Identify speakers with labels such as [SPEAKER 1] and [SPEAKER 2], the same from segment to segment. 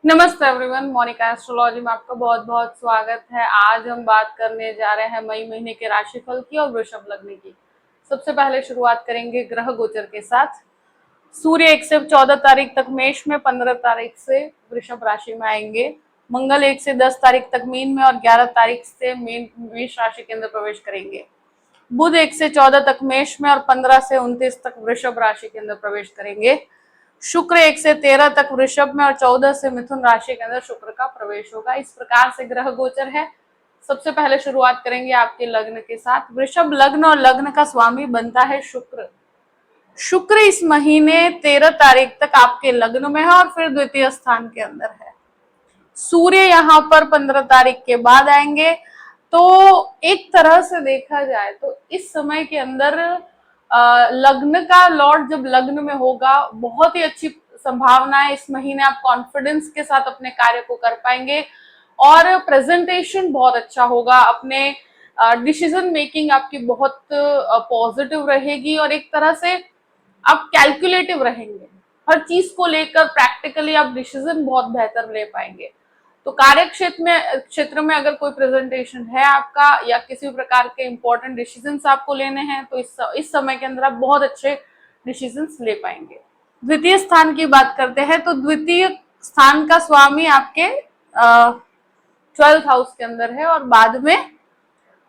[SPEAKER 1] नमस्ते everyone, Monika astrology में आपका बहुत बहुत स्वागत है। आज हम बात करने जा रहे हैं मई महीने के राशिफल की और वृषभ लग्न की। सबसे पहले शुरुआत करेंगे ग्रह गोचर के साथ। सूर्य 1 से 14 तारीख तक मेष में, 15 तारीख से वृषभ राशि में आएंगे। मंगल 1 से 10 तारीख तक मीन में और 11 तारीख से मेष राशि के अंदर प्रवेश करेंगे। बुध 1 से 14 तक मेष में और 15 से 29 तक वृषभ राशि के अंदर प्रवेश करेंगे। शुक्र 1 से 13 तक वृषभ में और 14 से मिथुन राशि के अंदर शुक्र का प्रवेश होगा। इस प्रकार से ग्रह गोचर है। सबसे पहले शुरुआत करेंगे आपके लग्न के साथ। वृषभ लग्न और लग्न का स्वामी बनता है शुक्र। शुक्र इस महीने 13 तारीख तक आपके लग्न में है और फिर द्वितीय स्थान के अंदर है। सूर्य यहाँ पर 15 तारीख के बाद आएंगे। तो एक तरह से देखा जाए तो इस समय के अंदर लग्न का लॉर्ड जब लग्न में होगा, बहुत ही अच्छी संभावना है। इस महीने आप कॉन्फिडेंस के साथ अपने कार्य को कर पाएंगे और प्रेजेंटेशन बहुत अच्छा होगा। अपने डिसीजन मेकिंग आपकी बहुत पॉजिटिव रहेगी और एक तरह से आप कैलकुलेटिव रहेंगे। हर चीज को लेकर प्रैक्टिकली आप डिसीजन बहुत बेहतर ले पाएंगे। तो कार्य क्षेत्र में अगर कोई प्रेजेंटेशन है आपका या किसी प्रकार के इंपॉर्टेंट डिसीजंस आपको लेने हैं तो इस समय के अंदर आप बहुत अच्छे डिसीजंस ले पाएंगे। द्वितीय स्थान की बात करते हैं तो द्वितीय स्थान का स्वामी आपके 12th हाउस के अंदर है और बाद में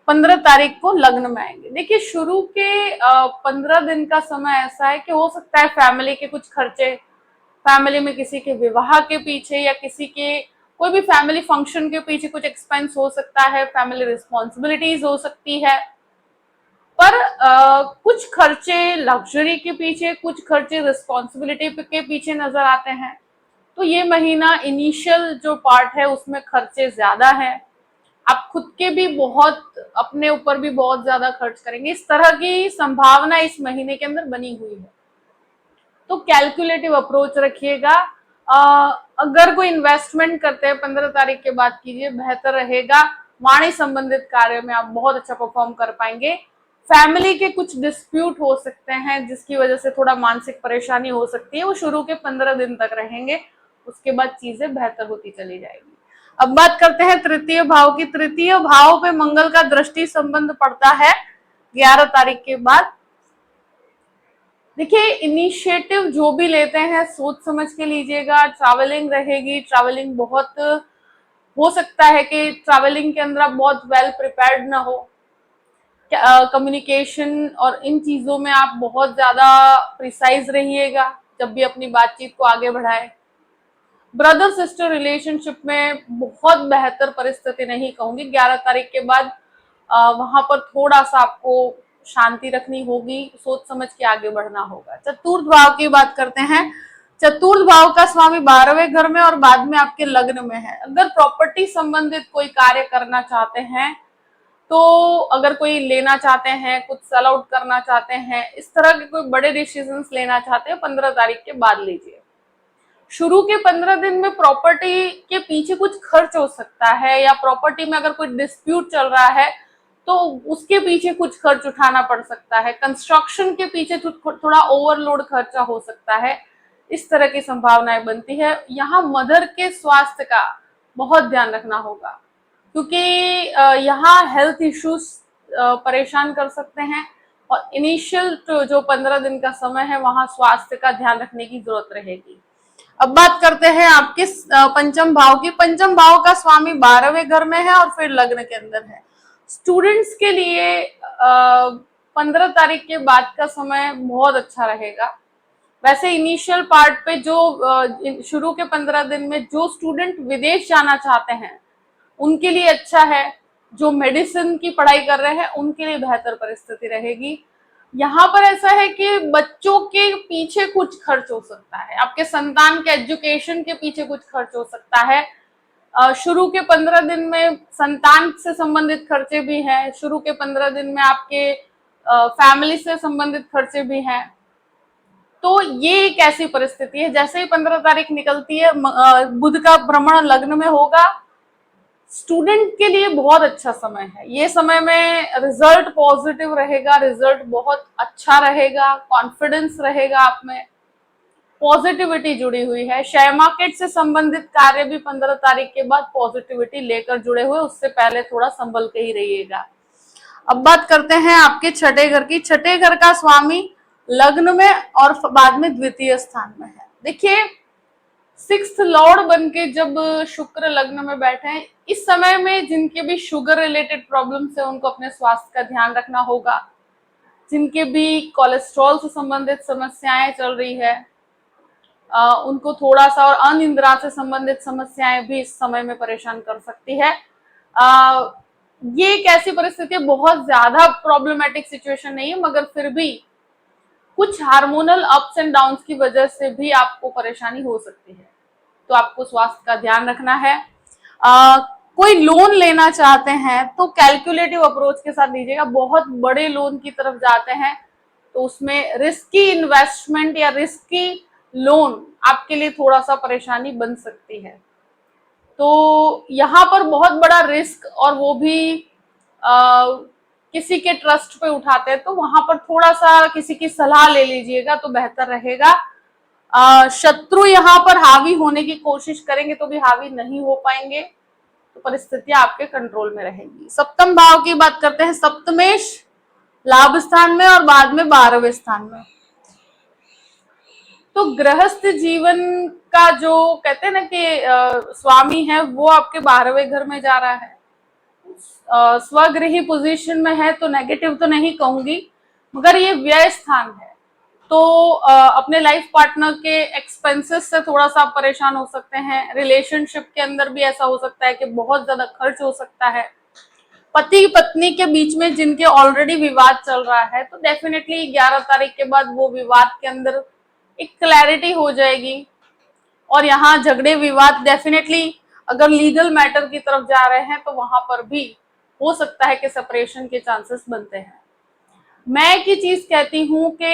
[SPEAKER 1] 15 तारीख को लग्न में आएंगे। देखिए, शुरू के 15 दिन का समय ऐसा है कि हो सकता है फैमिली के कुछ खर्चे, फैमिली में किसी के विवाह के पीछे या किसी के कोई भी फैमिली फंक्शन के पीछे कुछ एक्सपेंस हो सकता है, फैमिली रिस्पॉन्सिबिलिटीज हो सकती है। पर कुछ खर्चे लग्जरी के पीछे, कुछ खर्चे रिस्पॉन्सिबिलिटी के पीछे नजर आते हैं। तो ये महीना इनिशियल जो पार्ट है उसमें खर्चे ज्यादा है। आप खुद के भी बहुत, अपने ऊपर भी बहुत ज्यादा खर्च करेंगे, इस तरह की संभावना इस महीने के अंदर बनी हुई है। तो कैलकुलेटिव अप्रोच रखिएगा। अगर कोई इन्वेस्टमेंट करते हैं 15 तारीख के बाद कीजिए, बेहतर रहेगा। वाणी संबंधित कार्य में आप बहुत अच्छा परफॉर्म कर पाएंगे। फैमिली के कुछ डिस्प्यूट हो सकते हैं जिसकी वजह से थोड़ा मानसिक परेशानी हो सकती है, वो शुरू के 15 दिन तक रहेंगे, उसके बाद चीजें बेहतर होती चली जाएगी। अब बात करते हैं तृतीय भाव की। तृतीय भाव पे मंगल का दृष्टि संबंध पड़ता है 11 तारीख के बाद। देखिए, इनिशिएटिव जो भी लेते हैं सोच समझ के लीजिएगा। ट्रैवलिंग रहेगी, ट्रैवलिंग बहुत हो सकता है कि ट्रैवलिंग के अंदर आप बहुत वेल प्रिपेयर्ड ना हो। कम्युनिकेशन और इन चीजों में आप बहुत ज्यादा प्रिसाइज रहिएगा जब भी अपनी बातचीत को आगे बढ़ाए। ब्रदर सिस्टर रिलेशनशिप में बहुत बेहतर परिस्थिति नहीं कहूंगी। 11 तारीख के बाद वहां पर थोड़ा सा आपको शांति रखनी होगी, सोच समझ के आगे बढ़ना होगा। चतुर्थ भाव की बात करते हैं। चतुर्थ भाव का स्वामी 12वें घर में और बाद में आपके लग्न में है। अगर प्रॉपर्टी संबंधित कोई कार्य करना चाहते हैं, तो अगर कोई लेना चाहते हैं, कुछ सेल आउट करना चाहते हैं, इस तरह के कोई बड़े डिसीजंस लेना चाहते हैं, 15 तारीख के बाद लीजिए। शुरू के 15 दिन में प्रॉपर्टी के पीछे कुछ खर्च हो सकता है या प्रॉपर्टी में अगर कोई डिस्प्यूट चल रहा है तो उसके पीछे कुछ खर्च उठाना पड़ सकता है। कंस्ट्रक्शन के पीछे थोड़ा ओवरलोड खर्चा हो सकता है। इस तरह की संभावनाएं बनती है। यहाँ मदर के स्वास्थ्य का बहुत ध्यान रखना होगा क्योंकि यहाँ हेल्थ इश्यूज परेशान कर सकते हैं और इनिशियल जो 15 दिन का समय है वहां स्वास्थ्य का ध्यान रखने की जरूरत रहेगी। अब बात करते हैं आपके पंचम भाव की। पंचम भाव का स्वामी 12वें घर में है और फिर लग्न के अंदर है। स्टूडेंट्स के लिए 15 तारीख के बाद का समय बहुत अच्छा रहेगा। वैसे इनिशियल पार्ट पे जो शुरू के 15 दिन में जो स्टूडेंट विदेश जाना चाहते हैं उनके लिए अच्छा है। जो मेडिसिन की पढ़ाई कर रहे हैं उनके लिए बेहतर परिस्थिति रहेगी। यहाँ पर ऐसा है कि बच्चों के पीछे कुछ खर्च हो सकता है, आपके संतान के एजुकेशन के पीछे कुछ खर्च हो सकता है। शुरू के 15 दिन में संतान से संबंधित खर्चे भी हैं। शुरू के 15 दिन में आपके फैमिली से संबंधित खर्चे भी हैं। तो ये एक ऐसी परिस्थिति है, जैसे ही 15 तारीख निकलती है बुध का भ्रमण लग्न में होगा, स्टूडेंट के लिए बहुत अच्छा समय है। ये समय में रिजल्ट पॉजिटिव रहेगा, रिजल्ट बहुत अच्छा रहेगा, कॉन्फिडेंस रहेगा आप में। पॉजिटिविटी जुड़ी हुई है। शेयर मार्केट से संबंधित कार्य भी 15 तारीख के बाद पॉजिटिविटी लेकर जुड़े हुए, उससे पहले थोड़ा संभल के ही रहिएगा। अब बात करते हैं आपके छठे घर की। छठे घर का स्वामी लग्न में और बाद में द्वितीय स्थान में है। देखिए, सिक्स्थ लॉर्ड बन के जब शुक्र लग्न में बैठे हैं, इस समय में जिनके भी शुगर रिलेटेड प्रॉब्लम्स है उनको अपने स्वास्थ्य का ध्यान रखना होगा। जिनके भी कोलेस्ट्रॉल से संबंधित समस्याएं चल रही है उनको थोड़ा सा, और अनिद्रा से संबंधित समस्याएं भी इस समय में परेशान कर सकती है। ये एक ऐसी परिस्थिति है, बहुत ज्यादा प्रॉब्लमेटिक सिचुएशन नहीं है, मगर फिर भी कुछ हार्मोनल अप्स एंड डाउन्स की वजह से भी आपको परेशानी हो सकती है, तो आपको स्वास्थ्य का ध्यान रखना है। कोई लोन लेना चाहते हैं तो कैलकुलेटिव अप्रोच के साथ लीजिएगा। बहुत बड़े लोन की तरफ जाते हैं तो उसमें रिस्की इन्वेस्टमेंट या रिस्की लोन आपके लिए थोड़ा सा परेशानी बन सकती है। तो यहाँ पर बहुत बड़ा रिस्क, और वो भी किसी के ट्रस्ट पे उठाते हैं, तो वहां पर थोड़ा सा किसी की सलाह ले लीजिएगा तो बेहतर रहेगा। शत्रु यहाँ पर हावी होने की कोशिश करेंगे तो भी हावी नहीं हो पाएंगे, तो परिस्थितियां आपके कंट्रोल में रहेंगी। सप्तम भाव की बात करते हैं। सप्तमेश लाभ स्थान में और बाद में 12वें स्थान में। तो गृहस्थ जीवन का जो कहते हैं ना कि स्वामी है वो आपके 12वें घर में जा रहा है। स्वगृही पोजीशन में है तो नेगेटिव तो नहीं कहूंगी, मगर ये व्यय स्थान है, तो अपने लाइफ पार्टनर के एक्सपेंसेस से थोड़ा सा परेशान हो सकते हैं। रिलेशनशिप के अंदर भी ऐसा हो सकता है कि बहुत ज्यादा खर्च हो सकता है। पति पत्नी के बीच में जिनके ऑलरेडी विवाद चल रहा है, तो डेफिनेटली 11 तारीख के बाद वो विवाद के अंदर एक क्लैरिटी हो जाएगी। और यहाँ झगड़े विवाद डेफिनेटली अगर लीगल मैटर की तरफ जा रहे हैं तो वहां पर भी हो सकता है कि सेपरेशन के चांसेस बनते हैं। मैं एक ही चीज कहती हूँ कि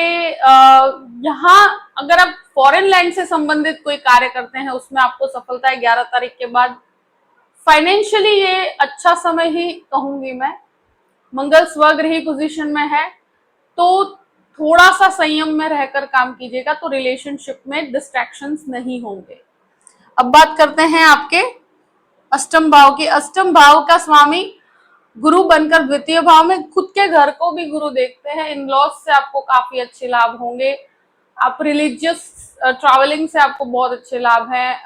[SPEAKER 1] यहाँ अगर आप फॉरेन लैंड से संबंधित कोई कार्य करते हैं उसमें आपको सफलता है 11 तारीख के बाद। फाइनेंशियली ये अच्छा समय ही कहूंगी मैं। मंगल स्वगृही पोजीशन में है तो थोड़ा सा संयम में रहकर काम कीजिएगा, तो रिलेशनशिप में डिस्ट्रैक्शंस नहीं होंगे। अब बात करते हैं आपके अष्टम भाव की। अष्टम भाव का स्वामी गुरु बनकर द्वितीय भाव में, खुद के घर को भी गुरु देखते हैं। इन लॉज से आपको काफी अच्छे लाभ होंगे। आप रिलीजियस ट्रैवलिंग से आपको बहुत अच्छे लाभ हैं।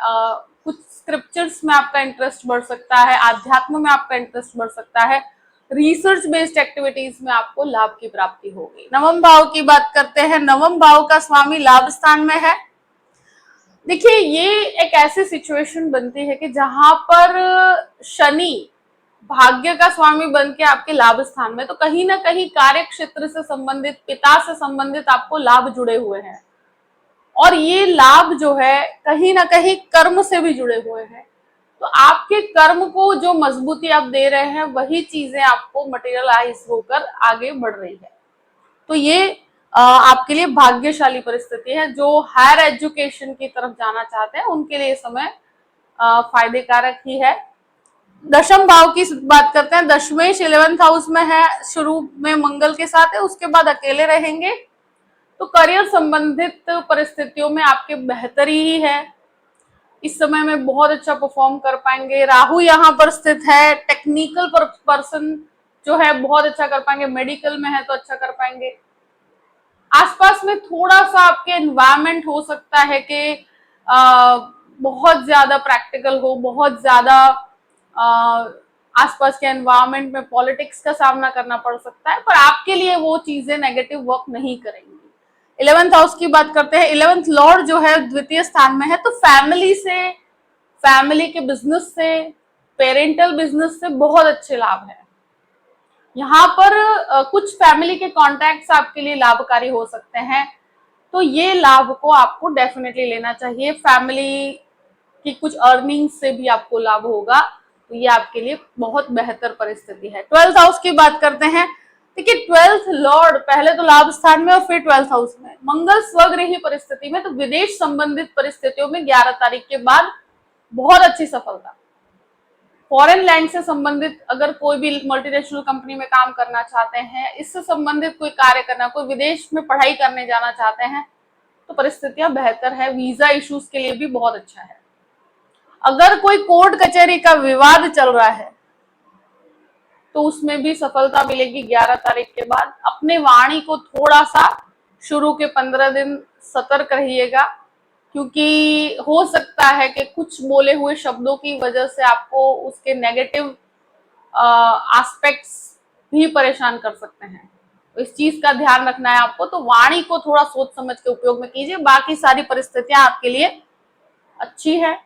[SPEAKER 1] कुछ स्क्रिप्चर्स में आपका इंटरेस्ट बढ़ सकता है, आध्यात्म में आपका इंटरेस्ट बढ़ सकता है, रिसर्च बेस्ड एक्टिविटीज में आपको लाभ की प्राप्ति होगी। नवम भाव की बात करते हैं। नवम भाव का स्वामी लाभ स्थान में है। देखिए, ये एक ऐसी सिचुएशन बनती है कि जहां पर शनि भाग्य का स्वामी बन के आपके लाभ स्थान में, तो कहीं ना कहीं कार्य क्षेत्र से संबंधित, पिता से संबंधित आपको लाभ जुड़े हुए हैं, और ये लाभ जो है कहीं ना कहीं कर्म से भी जुड़े हुए हैं। तो आपके कर्म को जो मजबूती आप दे रहे हैं वही चीजें आपको मटेरियलाइज होकर आगे बढ़ रही है। तो ये आपके लिए भाग्यशाली परिस्थिति है। जो हायर एजुकेशन की तरफ जाना चाहते हैं उनके लिए समय फायदे कारक ही है। दशम भाव की बात करते हैं। दशमेश 11th हाउस में है, शुरू में मंगल के साथ है, उसके बाद अकेले रहेंगे। तो करियर संबंधित परिस्थितियों में आपके बेहतरी ही है। इस समय में बहुत अच्छा परफॉर्म कर पाएंगे। राहु यहाँ पर स्थित है, टेक्निकल पर्सन जो है बहुत अच्छा कर पाएंगे। मेडिकल में है तो अच्छा कर पाएंगे। आसपास में थोड़ा सा आपके एनवायरनमेंट हो सकता है कि बहुत ज्यादा प्रैक्टिकल हो, बहुत ज्यादा आसपास के एनवायरनमेंट में पॉलिटिक्स का सामना करना पड़ सकता है, पर आपके लिए वो चीजें नेगेटिव वर्क नहीं करेंगी। 11th हाउस की बात करते हैं। 11th लॉर्ड जो है द्वितीय स्थान में है, तो फैमिली से, फैमिली के बिजनेस से, पेरेंटल बिजनेस से बहुत अच्छे लाभ है। यहाँ पर कुछ फैमिली के कॉन्टैक्ट्स आपके लिए लाभकारी हो सकते हैं, तो ये लाभ को आपको डेफिनेटली लेना चाहिए। फैमिली की कुछ अर्निंग से भी आपको लाभ होगा, तो ये आपके लिए बहुत बेहतर परिस्थिति है। 12th हाउस की बात करते हैं। देखिए, 12th लॉर्ड पहले तो लाभ स्थान में और फिर 12th हाउस में। मंगल स्वगृही परिस्थिति में, तो विदेश संबंधित परिस्थितियों में 11 तारीख के बाद बहुत अच्छी सफलता। फॉरेन लैंड से संबंधित अगर कोई भी मल्टीनेशनल कंपनी में काम करना चाहते हैं, इससे संबंधित कोई कार्य करना, कोई विदेश में पढ़ाई करने जाना चाहते हैं, तो परिस्थितियां बेहतर है। वीजा इश्यूज के लिए भी बहुत अच्छा है। अगर कोई कोर्ट कचहरी का विवाद चल रहा है तो उसमें भी सफलता मिलेगी 11 तारीख के बाद। अपने वाणी को थोड़ा सा शुरू के 15 दिन सतर्क रहिएगा, क्योंकि हो सकता है कि कुछ बोले हुए शब्दों की वजह से आपको उसके नेगेटिव एस्पेक्ट्स भी परेशान कर सकते हैं। तो इस चीज का ध्यान रखना है आपको। तो वाणी को थोड़ा सोच समझ के उपयोग में कीजिए। बाकी सारी परिस्थितियां आपके लिए अच्छी है।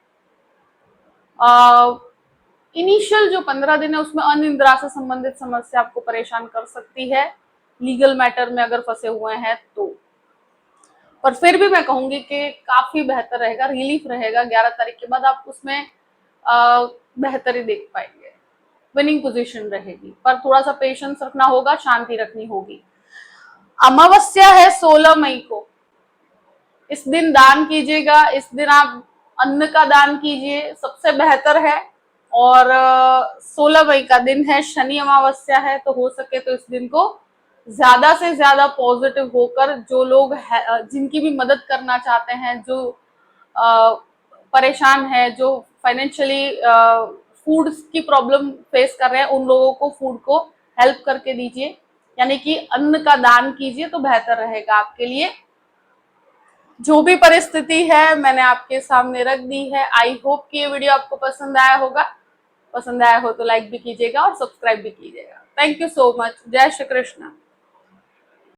[SPEAKER 1] इनिशियल जो 15 दिन है उसमें अनिद्रा से संबंधित समस्या आपको परेशान कर सकती है, लीगल मैटर में अगर फंसे हुए हैं तो। पर फिर भी मैं कहूंगी कि काफी बेहतर रहेगा, रिलीफ रहेगा। 11 तारीख के बाद आप उसमें बेहतरी देख पाएंगे, विनिंग पोजीशन रहेगी। पर थोड़ा सा पेशेंस रखना होगा, शांति रखनी होगी। अमावस्या है 16 मई को। इस दिन दान कीजिएगा। इस दिन आप अन्न का दान कीजिए, सबसे बेहतर है। और 16 मई का दिन है, शनि अमावस्या है, तो हो सके तो इस दिन को ज्यादा से ज्यादा पॉजिटिव होकर जो लोग जिनकी भी मदद करना चाहते हैं, जो परेशान है, जो फाइनेंशियली फूड की प्रॉब्लम फेस कर रहे हैं, उन लोगों को फूड को हेल्प करके दीजिए, यानी कि अन्न का दान कीजिए तो बेहतर रहेगा आपके लिए। जो भी परिस्थिति है मैंने आपके सामने रख दी है। आई होप कि ये वीडियो आपको पसंद आया होगा। पसंद आया हो तो लाइक भी कीजिएगा और सब्सक्राइब भी कीजिएगा। Thank you so much. जय श्री कृष्ण।